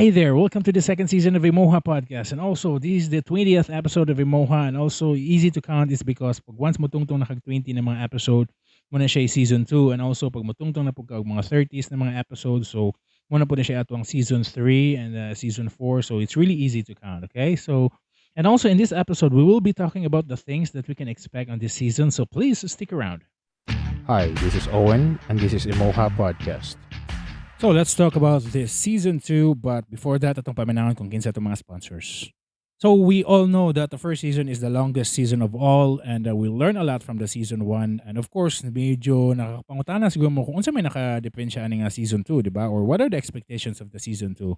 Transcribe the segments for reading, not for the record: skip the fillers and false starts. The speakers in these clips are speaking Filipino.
Hi there, welcome to the second season of IMOHA Podcast. And also, this is the 20th episode of IMOHA. And also, easy to count is because pag once mo tungtong nakag-20 na mga episode, muna siya season 2. And also, pag mo tungtong na pagka mga 30s na mga episodes, so muna po na siya atong season 3 and season 4. So it's really easy to count, okay? So, and also in this episode, we will be talking about the things that we can expect on this season. So please stick around. Hi, this is Owen, and this is IMOHA Podcast. So let's talk about this season 2, but before that, atong paminawan kung kinsa itong mga sponsors. So we all know that the first season is the longest season of all, and we learn a lot from the season 1. And of course, medyo nakakapangutana siguro mo kung unsa may nakadepensa ani nga season 2, di ba? Or what are the expectations of the season 2?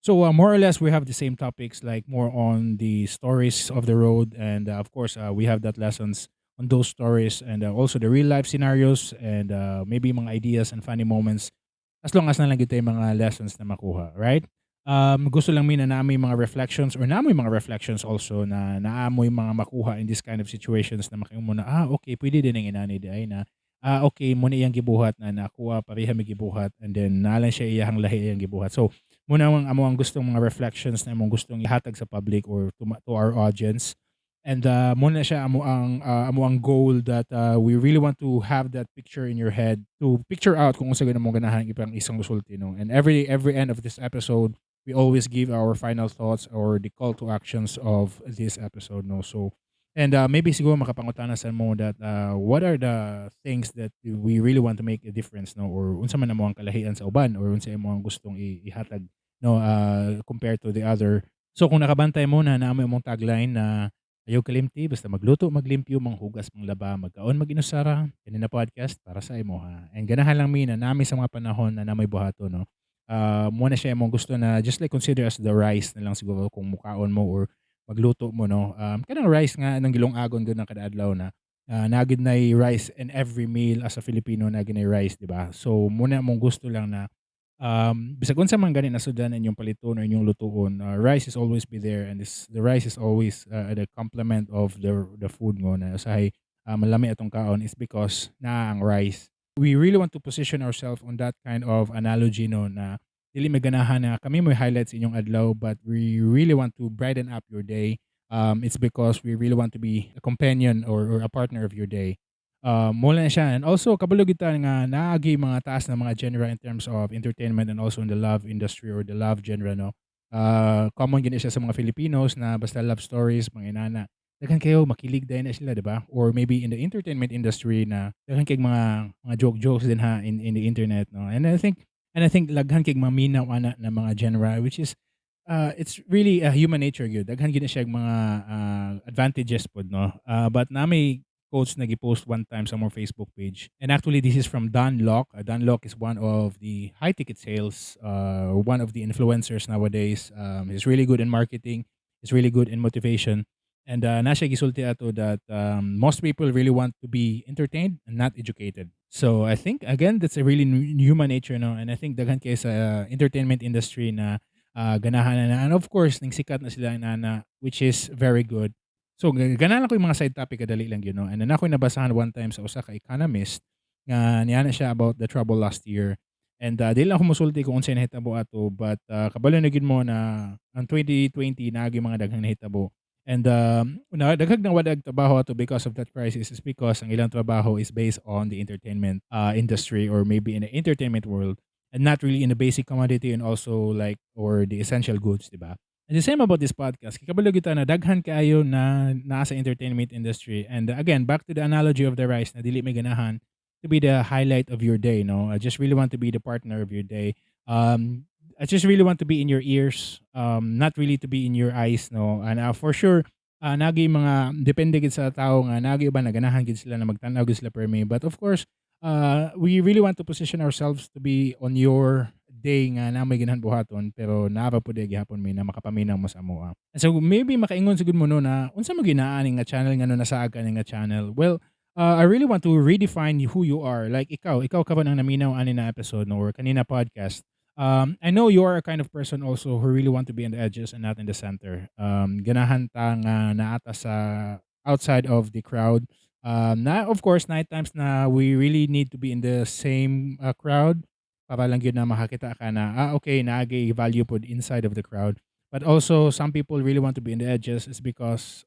So more or less, we have the same topics, like more on the stories of the road, and of course, we have that lessons on those stories, and also the real life scenarios, and maybe mga ideas and funny moments. As long as na lang tayo mga lessons na makuha, right? Gusto lang mina na may mga reflections or naamoy mga reflections also na naamoy mga makuha in this kind of situations na makaingon mo na, okay, pwede din ang inani di ay na, okay, muna iyang gibuhat na nakuha, pareha may gibuhat, and then nalan siya iyahang lahi iyang gibuhat. So, muna ang gustong mga reflections na among gustong ihatag sa public or to our audience. And muna siya amo ang goal that we really want to have that picture in your head to picture out kung unsa gyud mo ganahan ipang isang resulti, no. And every end of this episode, we always give our final thoughts or the call to actions of this episode, no. So, and maybe siguro makapangutana sa mo that what are the things that we really want to make a difference, no, or unsa man amo ang kalahian sa uban or unsa imo ang gustong ihatag, no, compared to the other. So kung nakabantay mo na amo imong tagline na ayaw kalimti, basta magluto, maglimpyo, manghugas, manglaba, magkaon, maginusara. Kanina podcast para sa IMOHA. And ganahan lang mina nami sa mga panahon na namay buhato, no. Muna siya mong gusto na just like consider as the rice na lang siguro kung mukaon mo or magluto mo, no. Kanang rice nga nang gilong agon gud ng kada adlaw na nagid na rice in every meal as a Filipino nagid na rice, di ba? So muna mong gusto lang na bisag unsa man gani nasudlan inyong paliton or inyong lutuon, rice is always be there, and the rice is always the complement of the food ngo na usahay malami atong kaon is because na ang rice. We really want to position ourselves on that kind of analogy, no, na dili may ganahan na kami mo highlights inyong adlaw, but we really want to brighten up your day. It's because we really want to be a companion or a partner of your day. Mula na siya, and also kabalo kita nga naagi mga taas na mga genre in terms of entertainment and also in the love industry or the love genre, no. Common gini siya sa mga Filipinos na basta love stories, mga inana. Daghan kayo makilig din na sila, 'di ba? Or maybe in the entertainment industry na daghan kay mga joke-jokes din ha in the internet, no. And I think laghan kay maminaw ana na mga genre which is it's really a human nature gyud. Daghan gid na siya mga advantages pod, no. But na may quotes na gi-post one time sa more Facebook page. And actually, this is from Dan Lok. Dan Lok is one of the high ticket sales, one of the influencers nowadays. He's really good in marketing. He's really good in motivation. And nasa gisulti ato that most people really want to be entertained and not educated. So I think again that's a really human nature, no. And I think daghan kay sa entertainment industry na ganahan na, and of course ning sikat na sila na which is very good. So ganahan ako yung mga side topic kadali lang yun, no. And then ako'y nabasahan one time sa usa ka economist nga niya na siya about the trouble last year. And dili lang ako mosulti kung unsay nahitabo ato, but kabalo na gid mo na ang 2020 naagi mga daghang nahitabo. And na daghang nawadag trabaho ato because of that crisis is because ang ilang trabaho is based on the entertainment industry or maybe in the entertainment world and not really in the basic commodity and also like or the essential goods, di ba? And the same about this podcast. Kikabalo kita na daghan kaayo na nasa entertainment industry. And again, back to the analogy of the rice na dili may ganahan to be the highlight of your day, no? I just really want to be the partner of your day. I just really want to be in your ears, not really to be in your eyes, no? And for sure, nagi mga depende gid sa tao nga nagi ba naganahan gid sila na magtanaw gid sila per me. But of course, we really want to position ourselves to be on your day nga na may ganahan buhaton pero naapa pud gihapon may na makapaminaw mo sa amoa. And so maybe makaingon sigud mo no na unsa mo ginaani nga channel nga no nasaag ka nga channel. Well, I really want to redefine who you are. Like ikaw ka ba nang naminaw ani na episode no or kanina podcast. I know you are a kind of person also who really want to be in the edges and not in the center. Ganahan ta nga naata sa outside of the crowd. Na of course night times na we really need to be in the same crowd. para lang gyud na makakita ka na, okay, naagay value pod inside of the crowd. But also, some people really want to be in the edges is because,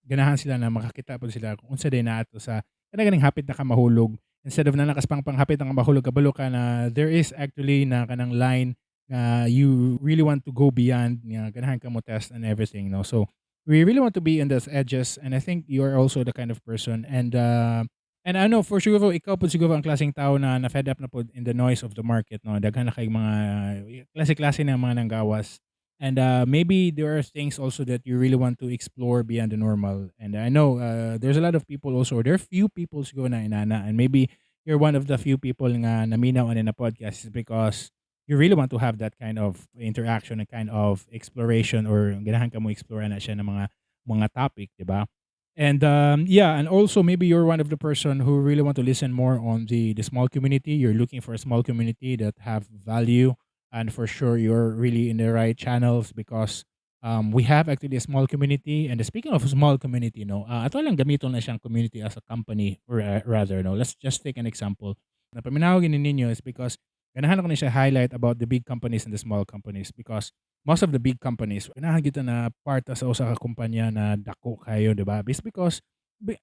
ganahan sila na makakita pod sila kung unsa day naato sa kanang hapit na ka mahulog. Instead of na panghapit na ka mahulog, kabalo ka na there is actually na kanang line na you really want to go beyond nga ganahan ka mo test and everything, no? So, we really want to be in those edges, and I think you are also the kind of person. And I know for sure ikaw po siguro ang klaseng tao na na-fed up na po in the noise of the market, no? Daghan na kayong mga klase-klase ng mga nanggawas. And maybe there are things also that you really want to explore beyond the normal. And I know there's a lot of people also, or there are few people siguro na inana, and maybe you're one of the few people nga naminaw in a podcast is because you really want to have that kind of interaction and kind of exploration, or ganahan ka mo explore na siya ng mga topic, 'di ba? And yeah, and also maybe you're one of the person who really want to listen more on the small community. You're looking for a small community that have value, and for sure you're really in the right channels because we have actually a small community. And speaking of small community, no, ato lang gamiton na siyang community as a company, or rather, no. Let's just take an example. Na paminawagin ninyo is because ganahan ko na siya highlight about the big companies and the small companies because most of the big companies, ganahan kita na part sa usa ka kumpanya na dako kayo, 'di ba? It's because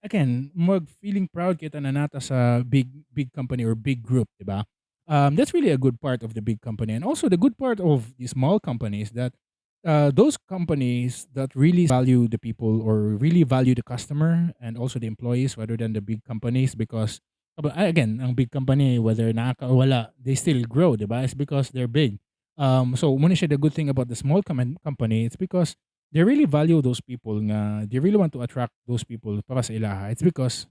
again, feeling proud kita na nata sa big company or big group, 'di ba? That's really a good part of the big company, and also the good part of the small companies that those companies that really value the people or really value the customer and also the employees rather than the big companies because again, ang big company, whether nakaka o wala, they still grow, di ba? It's because they're big. So muna siya the good thing about the small company, it's because they really value those people nga they really want to attract those people para sa ilaha. It's because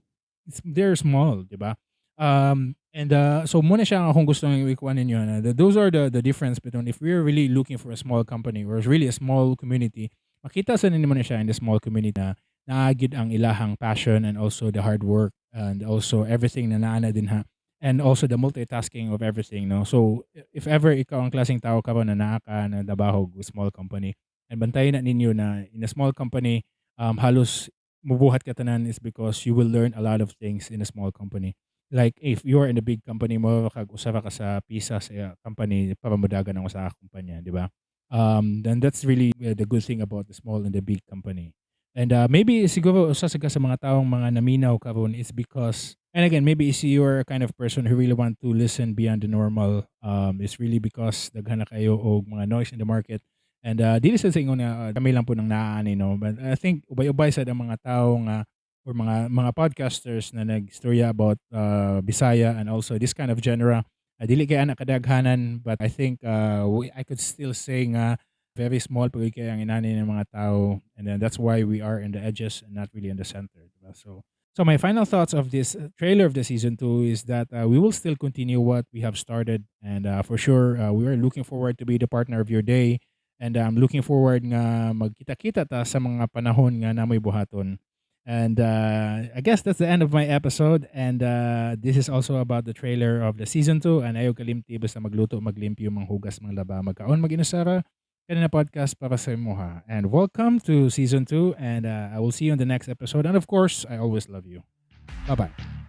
they're small, di ba? And so muna siya ang akong gusto ng ikuan ninyo na those are the difference between if we're really looking for a small company or really a small community, makita sa ninyo na siya in the small community na naagid ang ilahang passion and also the hard work and also everything na naana din ha. And also the multitasking of everything, no? So, if ever ikaw ang klaseng tao ka ba na naa ka na dabahog with small company, and bantayan na ninyo na in a small company, halos mubuhat ka tanan is because you will learn a lot of things in a small company. Like if you are in a big company mo kag usa ka sa pisa sa company para modagan ang usa ka kumpanya, di ba? Then that's really the good thing about the small and the big company. And maybe siguro usa sa mga taong mga naminaw karon is because, and again, maybe is you're a kind of person who really want to listen beyond the normal. It's really because daghan na kayo og mga noise in the market. And dili sa ingon nga kami lang po nang naaani, no. But I think ubay-ubay sa mga tao nga or mga podcasters na nagstorya about Bisaya and also this kind of genre. Dili kay ana kadaghanan, but I think I could still say nga very small pag kaya ang inani ng mga tao, and then that's why we are in the edges and not really in the center, diba? So my final thoughts of this trailer of the season 2 is that we will still continue what we have started, and for sure we are looking forward to be the partner of your day, and I'm looking forward nga magkita-kita ta sa mga panahon nga namoy buhaton. And I guess that's the end of my episode. And this is also about the trailer of the season 2. And ayaw kalimti basta magluto, maglimpyo, manghugas, manglaba, magkaon, maginusara. Kanina podcast para sa IMOHA. And welcome to season 2. And I will see you in the next episode. And of course, I always love you. Bye-bye.